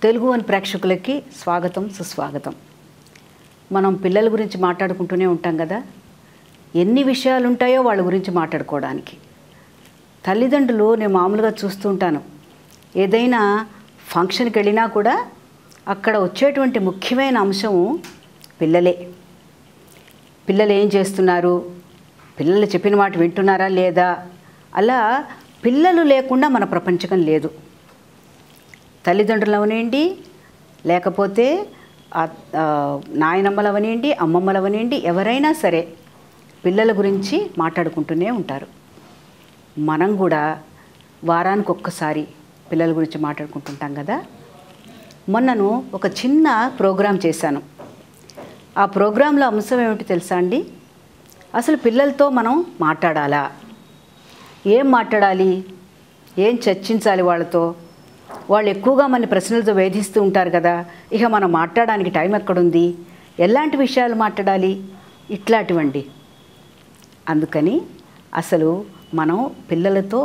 Telugu one ప్రేక్షకులకి స్వాగతం సుస్వాగతం. మనం పిల్లల గురించి మాట్లాడుకుంటూనే ఉంటాం కదా. ఎన్ని విషయాలు ఉంటాయో వాళ్ళ గురించి మాట్లాడుకోవడానికి. తల్లిదండ్రులు నేను మామూలుగా చూస్తూ ఉంటాను. ఏదైనా ఫంక్షన్కి వెళ్ళినా కూడా అక్కడ వచ్చేటువంటి ముఖ్యమైన అంశం పిల్లలే. పిల్లలు ఏం చేస్తున్నారు, పిల్లలు చెప్పిన మాట వింటున్నారా లేదా, అలా పిల్లలు లేకుండా మన ప్రపంచకం లేదు. తల్లిదండ్రులు అవనండి, లేకపోతే నాయనమ్మలు అవనండి, అమ్మమ్మలు అవనండి, ఎవరైనా సరే పిల్లల గురించి మాట్లాడుకుంటూనే ఉంటారు. మనం కూడా వారానికి ఒక్కసారి పిల్లల గురించి మాట్లాడుకుంటుంటాం కదా. మొన్నను ఒక చిన్న ప్రోగ్రాం చేశాను. ఆ ప్రోగ్రాంలో అంశం ఏమిటి తెలుసా అండి? అసలు పిల్లలతో మనం మాట్లాడాలా, ఏం మాట్లాడాలి, ఏం చర్చించాలి వాళ్ళతో. వాళ్ళు ఎక్కువగా మన ప్రశ్నలతో వేధిస్తూ ఉంటారు కదా. ఇక మనం మాట్లాడడానికి టైం ఎక్కడుంది, ఎలాంటి విషయాలు మాట్లాడాలి, ఇట్లాంటివండి. అందుకని అసలు మనం పిల్లలతో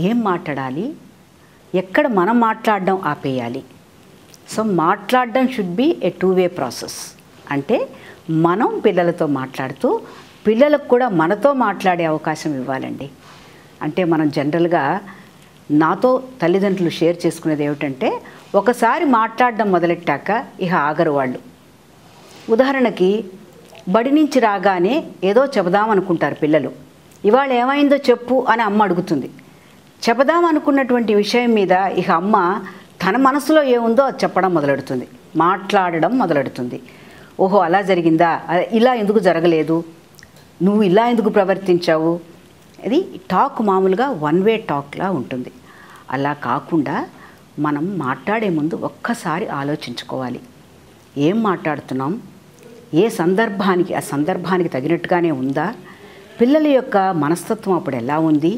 ఏం మాట్లాడాలి, ఎక్కడ మనం మాట్లాడడం ఆపేయాలి. సో మాట్లాడడం should be A 2-way process. అంటే మనం పిల్లలతో మాట్లాడుతూ పిల్లలకు కూడా మనతో మాట్లాడే అవకాశం ఇవ్వాలండి. అంటే మనం జనరల్గా నాతో తల్లిదండ్రులు షేర్ చేసుకునేది ఏమిటంటే, ఒకసారి మాట్లాడడం మొదలెట్టాక ఇక ఆగరు వాళ్ళు. ఉదాహరణకి బడి నుంచి రాగానే ఏదో చెబుదామనుకుంటారు పిల్లలు. ఇవాళ ఏమైందో చెప్పు అని అమ్మ అడుగుతుంది. చెబుదామనుకున్నటువంటి విషయం మీద ఇక అమ్మ తన మనసులో ఏముందో అది చెప్పడం మొదలెడుతుంది, మాట్లాడడం మొదలెడుతుంది. ఓహో అలా జరిగిందా, ఇలా ఎందుకు జరగలేదు, నువ్వు ఇలా ఎందుకు ప్రవర్తించావు. ఇది టాక్ మామూలుగా 1-way టాక్లా ఉంటుంది. అలా కాకుండా మనం మాట్లాడే ముందు ఒక్కసారి ఆలోచించుకోవాలి. ఏం మాట్లాడుతున్నాం, ఏ సందర్భానికి ఆ సందర్భానికి తగినట్టుగానే ఉందా, పిల్లల యొక్క మనస్తత్వం అప్పుడు ఎలా ఉంది,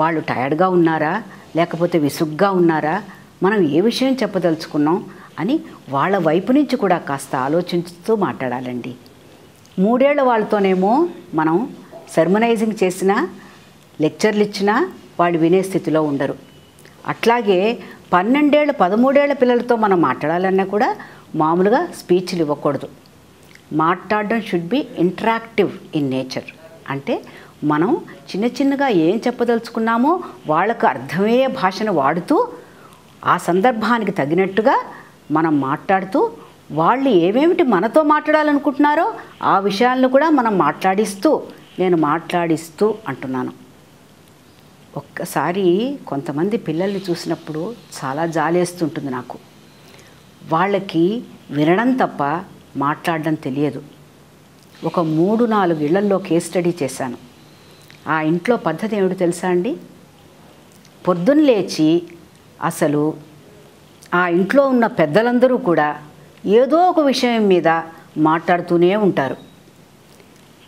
వాళ్ళు టయర్డ్గా ఉన్నారా లేకపోతే విసుగ్గా ఉన్నారా, మనం ఏ విషయం చెప్పదలుచుకున్నాం అని వాళ్ళ వైపు నుంచి కూడా కాస్త ఆలోచిస్తూ మాట్లాడాలండి. 3 ఏళ్ల వాళ్ళతోనేమో మనం సర్మనైజింగ్ చేసినా లెక్చర్లు ఇచ్చినా వాళ్ళు వినే స్థితిలో ఉండరు. అట్లాగే 12 ఏళ్ళ 13 ఏళ్ల పిల్లలతో మనం మాట్లాడాలన్నా కూడా మామూలుగా స్పీచ్లు ఇవ్వకూడదు. మాట్లాడడం should be interactive in nature. అంటే మనం చిన్న చిన్నగా ఏం చెప్పదలుచుకున్నామో వాళ్ళకు అర్థమయ్యే భాషను వాడుతూ ఆ సందర్భానికి తగినట్టుగా మనం మాట్లాడుతూ వాళ్ళు ఏమేమిటి మనతో మాట్లాడాలనుకుంటున్నారో ఆ విషయాలను కూడా మనం నేను మాట్లాడిస్తూ అంటున్నాను. ఒక్కసారి కొంతమంది పిల్లల్ని చూసినప్పుడు చాలా జాలేస్తుంటుంది నాకు. వాళ్ళకి వినడం తప్ప మాట్లాడడం తెలియదు. ఒక 3-4 ఇళ్లల్లో కేస్ స్టడీ చేశాను. ఆ ఇంట్లో పద్ధతి ఏమిటో తెలుసా అండి? పొద్దున్న లేచి అసలు ఆ ఇంట్లో ఉన్న పెద్దలందరూ కూడా ఏదో ఒక విషయం మీద మాట్లాడుతూనే ఉంటారు.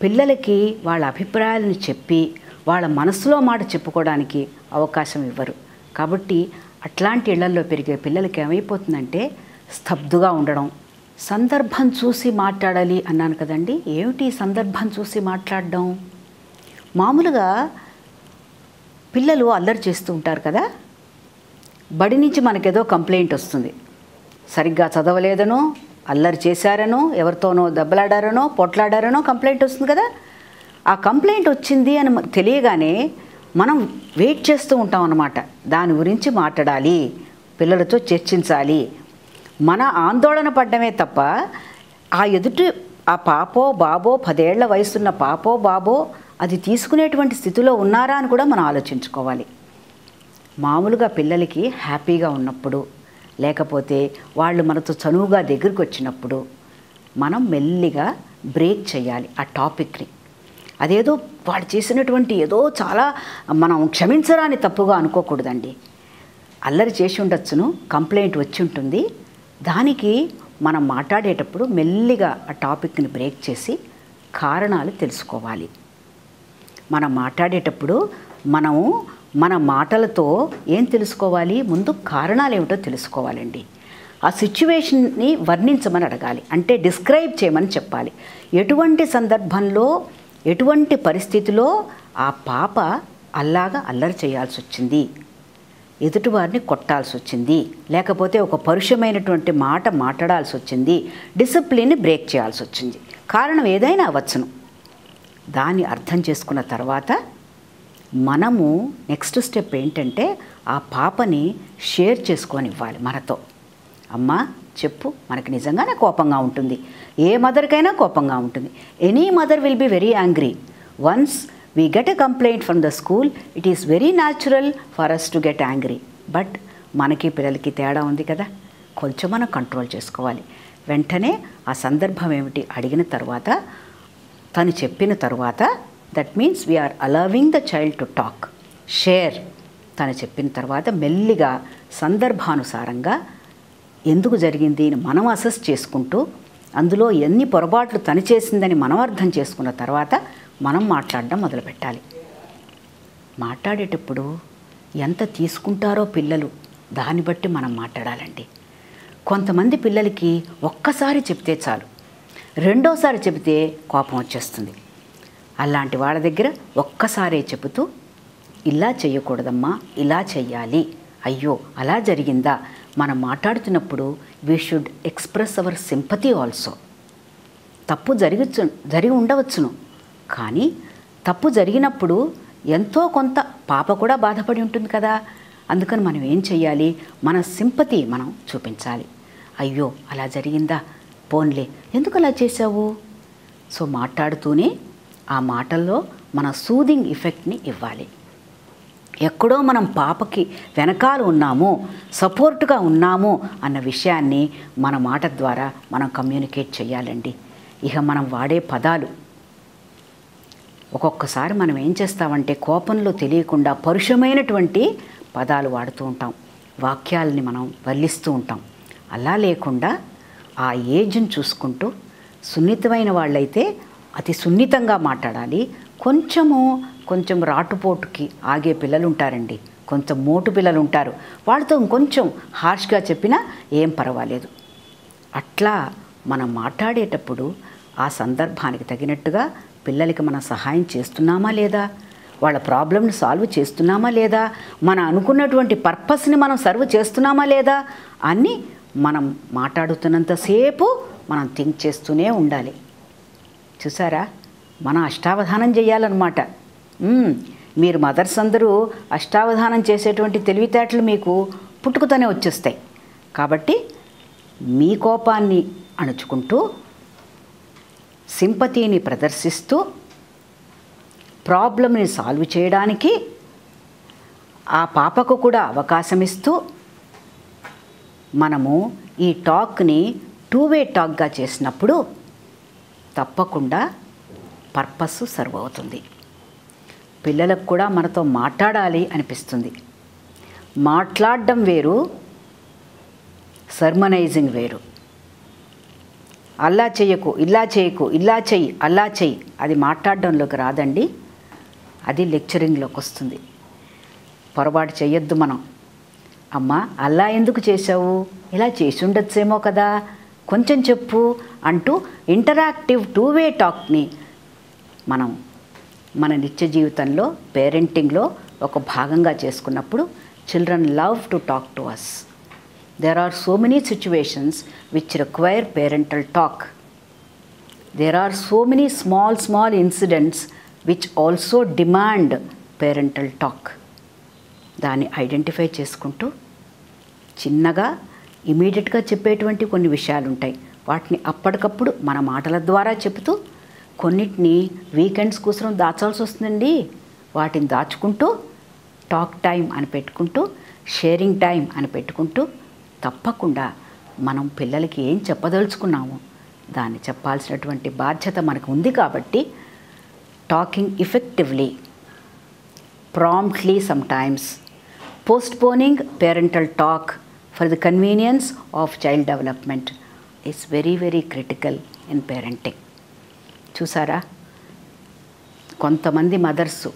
పిల్లలకి వాళ్ళ అభిప్రాయాలను చెప్పి వాళ్ళ మనసులో మాట చెప్పుకోవడానికి అవకాశం ఇవ్వరు. కాబట్టి అట్లాంటి ఇళ్లల్లో పెరిగే పిల్లలకి ఏమైపోతుందంటే స్తబ్దుగా ఉండడం. సందర్భం చూసి మాట్లాడాలి అన్నాను కదండి. ఏమిటి సందర్భం చూసి మాట్లాడడం? మామూలుగా పిల్లలు అల్లరి చేస్తూ ఉంటారు కదా. బడి నుంచి మనకేదో కంప్లైంట్ వస్తుంది, సరిగ్గా చదవలేదనో, అల్లరి చేశారనో, ఎవరితోనో దెబ్బలాడారనో, పొట్లాడారనో కంప్లైంట్ వస్తుంది కదా. ఆ కంప్లైంట్ వచ్చింది అని తెలియగానే మనం వెయిట్ చేస్తూ ఉంటాం అన్నమాట. దాని గురించి మాట్లాడాలి, పిల్లలతో చర్చించాలి. మన ఆందోళన పడ్డమే తప్ప ఆ పాపో బాబో 10 ఏళ్ల వయసున్న పాపో బాబో అది తీసుకునేటువంటి స్థితిలో ఉన్నారా అని కూడా మనం ఆలోచించుకోవాలి. మామూలుగా పిల్లలకి హ్యాపీగా ఉన్నప్పుడు, లేకపోతే వాళ్ళు మనతో చనువుగా దగ్గరికి వచ్చినప్పుడు మనం మెల్లిగా బ్రేక్ చేయాలి ఆ టాపిక్ని. అదేదో వాడు చేసినటువంటి ఏదో చాలా మనం క్షమించరాని తప్పుగా అనుకోకూడదండి. అల్లరి చేసి ఉండొచ్చును, కంప్లైంట్ వచ్చి ఉంటుంది. దానికి మనం మాట్లాడేటప్పుడు మెల్లిగా ఆ టాపిక్ని బ్రేక్ చేసి కారణాలు తెలుసుకోవాలి. మనం మాట్లాడేటప్పుడు మన మాటలతో ఏం తెలుసుకోవాలి, ముందు కారణాలు ఏమిటో తెలుసుకోవాలండి. ఆ సిచ్యువేషన్ని వర్ణించమని అడగాలి, అంటే డిస్క్రైబ్ చేయమని చెప్పాలి. ఎటువంటి సందర్భంలో ఎటువంటి పరిస్థితిలో ఆ పాప అలాగా అల్లరి చేయాల్సి వచ్చింది, ఎదుటివారిని కొట్టాల్సి వచ్చింది, లేకపోతే ఒక పరుషమైనటువంటి మాట మాట్లాడాల్సి వచ్చింది, డిసిప్లిన్ని బ్రేక్ చేయాల్సి వచ్చింది. కారణం ఏదైనా అవ్వచ్చును. దాన్ని అర్థం చేసుకున్న తర్వాత మనము నెక్స్ట్ స్టెప్ ఏంటంటే ఆ పాపని షేర్ చేసుకొని ఇవ్వాలి మనతో. అమ్మా చెప్పు, మనకి నిజంగానే కోపంగా ఉంటుంది, ఏ మదర్కైనా కోపంగా ఉంటుంది. Any mother will be very angry. Once we get a complaint from the school, it is very natural for us to get angry. But మనకి పిల్లలకి తేడా ఉంది కదా, కొంచెం మనం కంట్రోల్ చేసుకోవాలి. వెంటనే ఆ సందర్భం ఏమిటి అడిగిన తర్వాత, తను చెప్పిన తర్వాత, that means we are allowing the child to talk, share. తను చెప్పిన తర్వాత మెల్లిగా సందర్భానుసారంగా ఎందుకు జరిగింది అని మనం అసెస్ చేసుకుంటూ, అందులో ఎన్ని పొరపాట్లు తను చేసిందని మనం అర్థం చేసుకున్న తర్వాత మనం మాట్లాడడం మొదలుపెట్టాలి. మాట్లాడేటప్పుడు ఎంత తీసుకుంటారో పిల్లలు, దాన్ని బట్టి మనం మాట్లాడాలండి. కొంతమంది పిల్లలకి ఒక్కసారి చెప్తే చాలు, రెండోసారి చెబితే కోపం వచ్చేస్తుంది. అలాంటి వాళ్ళ దగ్గర ఒక్కసారే చెబుతూ, ఇలా చేయకూడదమ్మా, ఇలా చెయ్యాలి, అయ్యో అలా జరిగిందా. మనం మాట్లాడుతున్నప్పుడు we should express our sympathy also. తప్పు జరిగి ఉండవచ్చును, కానీ తప్పు జరిగినప్పుడు ఎంతో కొంత పాప కూడా బాధపడి ఉంటుంది కదా. అందుకని మనం ఏం చెయ్యాలి, మన సింపతి మనం చూపించాలి. అయ్యో అలా జరిగిందా, పోన్లే ఎందుకు అలా చేసావు. సో మాట్లాడుతూనే ఆ మాటల్లో మన సూదింగ్ ఎఫెక్ట్ని ఇవ్వాలి. ఎక్కడో మనం పాపకి వెనకాల ఉన్నాము, సపోర్టుగా ఉన్నాము అన్న విషయాన్ని మన మాట ద్వారా మనం కమ్యూనికేట్ చేయాలండి. ఇక మనం వాడే పదాలు, ఒక్కొక్కసారి మనం ఏం చేస్తామంటే కోపంలో తెలియకుండా పరుషమైనటువంటి పదాలు వాడుతూ ఉంటాం, వాక్యాలని మనం వల్లిస్తూ ఉంటాం. అలా లేకుండా ఆ ఏజ్ని చూసుకుంటూ, సున్నితమైన వాళ్ళైతే అతి సున్నితంగా మాట్లాడాలి. కొంచెం రాటుపోటుకి ఆగే పిల్లలు ఉంటారండి, కొంచెం మోటు పిల్లలు ఉంటారు, వాళ్ళతో ఇంకొంచెం హార్ష్గా చెప్పినా ఏం పర్వాలేదు. అట్లా మనం మాట్లాడేటప్పుడు ఆ సందర్భానికి తగినట్టుగా పిల్లలకి మనం సహాయం చేస్తున్నామా లేదా, వాళ్ళ ప్రాబ్లమ్ని సాల్వ్ చేస్తున్నామా లేదా, మనం అనుకున్నటువంటి పర్పస్ని మనం సర్వ్ చేస్తున్నామా లేదా అని మనం మాట్లాడుతున్నంతసేపు మనం థింక్ చేస్తూనే ఉండాలి. చూసారా, మనం అష్టావధానం చేయాలన్నమాట. మీరు మదర్స్ అందరూ అష్టావధానం చేసేటువంటి తెలివితేటలు మీకు పుట్టుకతోనే వచ్చేస్తాయి. కాబట్టి మీ కోపాన్ని అణుచుకుంటూ, సింపతిని ప్రదర్శిస్తూ, ప్రాబ్లమ్ని సాల్వ్ చేయడానికి ఆ పాపకు కూడా అవకాశం ఇస్తూ, మనము ఈ టాక్ని టూ-వే టాక్గా చేసినప్పుడు తప్పకుండా పర్పస్ సర్వ్ అవుతుంది. పిల్లలకు కూడా మనతో మాట్లాడాలి అనిపిస్తుంది. మాట్లాడడం వేరు, సర్మనైజింగ్ వేరు. అలా చేయకు, ఇలా చేయకు, ఇలా చెయ్యి, అలా చెయ్యి, అది మాట్లాడడంలోకి రాదండి, అది లెక్చరింగ్లోకి వస్తుంది. పొరపాటు చేయొద్దు మనం. అమ్మా అలా ఎందుకు చేసావు, ఇలా చేసి ఉండొచ్చేమో కదా, కొంచెం చెప్పు అంటూ ఇంటరాక్టివ్ టూ-వే టాక్ని మనం మన నిత్య జీవితంలో, పేరెంటింగ్లో ఒక భాగంగా చేసుకున్నప్పుడు children love to talk to us. There are so many situations which require parental talk. There are so many small incidents which also demand parental talk. దాన్ని ఐడెంటిఫై చేసుకుంటూ చిన్నగా ఇమీడియట్గా చెప్పేటువంటి కొన్ని విషయాలు ఉంటాయి, వాటిని అప్పటికప్పుడు మన మాటల ద్వారా చెబుతూ, కొన్నిటిని వీకెండ్స్ కోసం దాచాల్సి వస్తుందండి, వాటిని దాచుకుంటూ టాక్ టైం అని పెట్టుకుంటూ, షేరింగ్ టైం అని పెట్టుకుంటూ, తప్పకుండా మనం పిల్లలకి ఏం చెప్పదలుచుకున్నామో దాన్ని చెప్పాల్సినటువంటి బాధ్యత మనకు ఉంది. కాబట్టి talking effectively, promptly, sometimes postponing parental talk for the convenience of child development is very very critical in parenting. చూసారా, కొంతమంది మదర్స్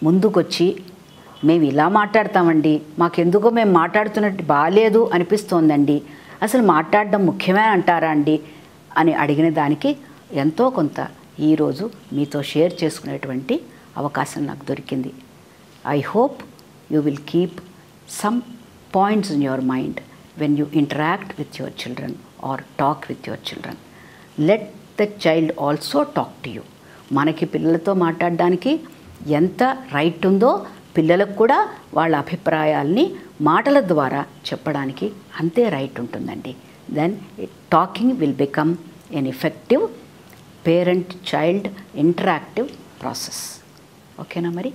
ముందుకొచ్చి మేము ఇలా మాట్లాడతామండి, మాకెందుకో మేము మాట్లాడుతున్నట్టు బాగాలేదు అనిపిస్తోందండి, అసలు మాట్లాడడం ముఖ్యమే అంటారా అండి అని అడిగిన దానికి ఎంతో కొంత ఈరోజు మీతో షేర్ చేసుకునేటువంటి అవకాశం నాకు దొరికింది. I hope you will keep some points in your mind when you interact with your children or talk with your children. Let the child also talk to you. మనకి పిల్లలతో మాట్లాడడానికి ఎంత రైట్ ఉందో పిల్లలకు కూడా వాళ్ళ అభిప్రాయాల్ని మాటల ద్వారా చెప్పడానికి అంతే రైట్ ఉంటుందండి. Then talking will become an effective parent child interactive process. ఓకేనా మరి?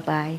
బాయ్.